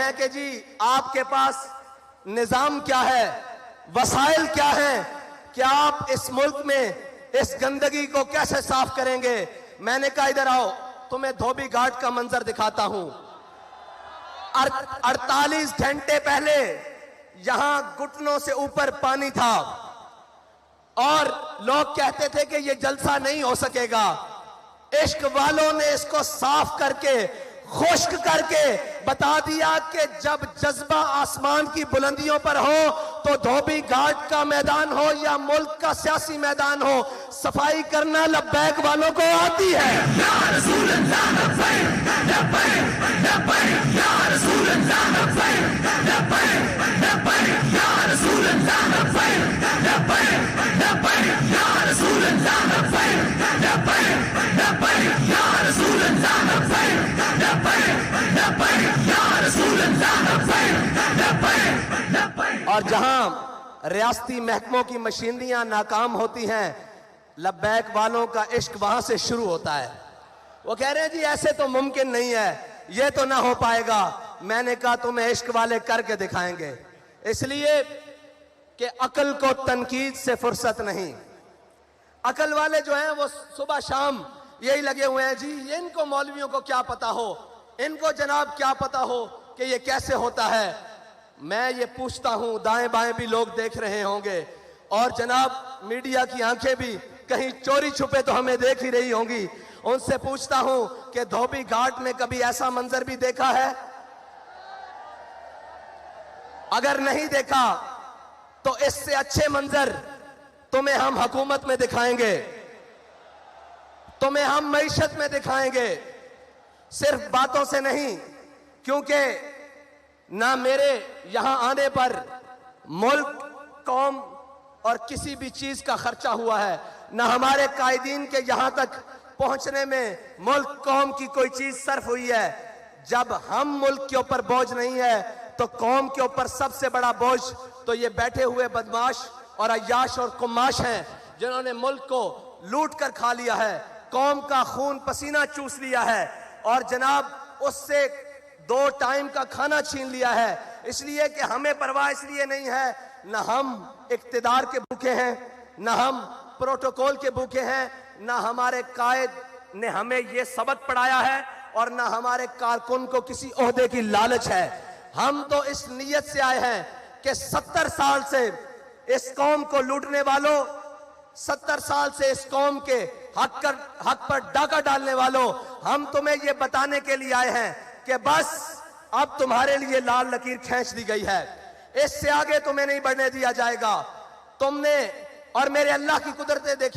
हैं कि जी आपके पास निजाम क्या है, वसाइल क्या है, क्या आप इस मुल्क में इस गंदगी को कैसे साफ करेंगे। मैंने कहा इधर आओ, तुम्हें धोबी घाट का मंजर दिखाता हूं। 48 घंटे पहले यहां घुटनों से ऊपर पानी था और लोग कहते थे कि यह जलसा नहीं हो सकेगा। इश्क वालों ने इसको साफ करके, खुश्क करके बता दिया कि जब जज्बा आसमान की बुलंदियों पर हो तो धोबी घाट का मैदान हो या मुल्क का सियासी मैदान हो, सफाई करना लब्बैक वालों को आती है। या रसूल अल्लाह लब्बैक, लब्बैक, लब्बैक, या रसूल अल्लाह लब्बैक, लब्बैक, लब्बैक, या रसूल अल्लाह लब्बैक, लब्बैक, लब्बैक, या रसूल अल्लाह लब्बैक, लब्बैक, लब्बैक, या रसूल अल्लाह लब्बैक, लब्बैक, लब्बैक, या रसूल अल्लाह लब्बैक, लब्बैक, लब्बैक। और जहां रियासती महकमों की मशीनरियां नाकाम होती हैं, लब्बैक वालों का इश्क वहां से शुरू होता है। वो कह रहे हैं जी ऐसे तो मुमकिन नहीं है, ये तो ना हो पाएगा। मैंने कहा तुम्हें इश्क वाले करके दिखाएंगे, इसलिए कि अकल को तनकीद से फुर्सत नहीं। अकल वाले जो हैं वो सुबह शाम यही लगे हुए हैं जी, इनको मौलवियों को क्या पता हो, इनको जनाब क्या पता हो कि ये कैसे होता है। मैं ये पूछता हूं, दाएं बाएं भी लोग देख रहे होंगे और जनाब मीडिया की आंखें भी कहीं चोरी छुपे तो हमें देख ही रही होंगी। उनसे पूछता हूं कि धोबी घाट में कभी ऐसा मंजर भी देखा है? अगर नहीं देखा तो इससे अच्छे मंजर तुम्हें हम हुकूमत में दिखाएंगे, तुम्हें हम मईशत में दिखाएंगे, सिर्फ बातों से नहीं। क्योंकि ना मेरे यहां आने पर मुल्क, कौम और किसी भी चीज का खर्चा हुआ है, ना हमारे कायदीन के यहां तक पहुंचने में मुल्क, कौम की कोई चीज सर्फ हुई है। जब हम मुल्क के ऊपर बोझ नहीं है तो कौम के ऊपर सबसे बड़ा बोझ तो ये बैठे हुए बदमाश और अय्याश और कुमाश हैं, जिन्होंने मुल्क को लूट कर खा लिया है, कौम का खून पसीना चूस लिया है और जनाब उससे 2 टाइम का खाना छीन लिया है। इसलिए कि हमें परवाह इसलिए नहीं है, ना हम इक्तिदार के भूखे हैं, ना हम प्रोटोकॉल के भूखे हैं, ना हमारे कायद ने हमें यह सबक पढ़ाया है और ना हमारे कारकुन को किसी ओहदे की लालच है। हम तो इस नीयत से आए हैं कि 70 साल से इस कौम को लूटने वालों, 70 साल से इस कौम के हक पर डाका डालने वालों, हम तुम्हें यह बताने के लिए आए हैं कि बस अब तुम्हारे लिए लाल लकीर खींच दी गई है, इससे आगे तुम्हें नहीं बढ़ने दिया जाएगा। तुमने और मेरे अल्लाह की कुदरतें देखें।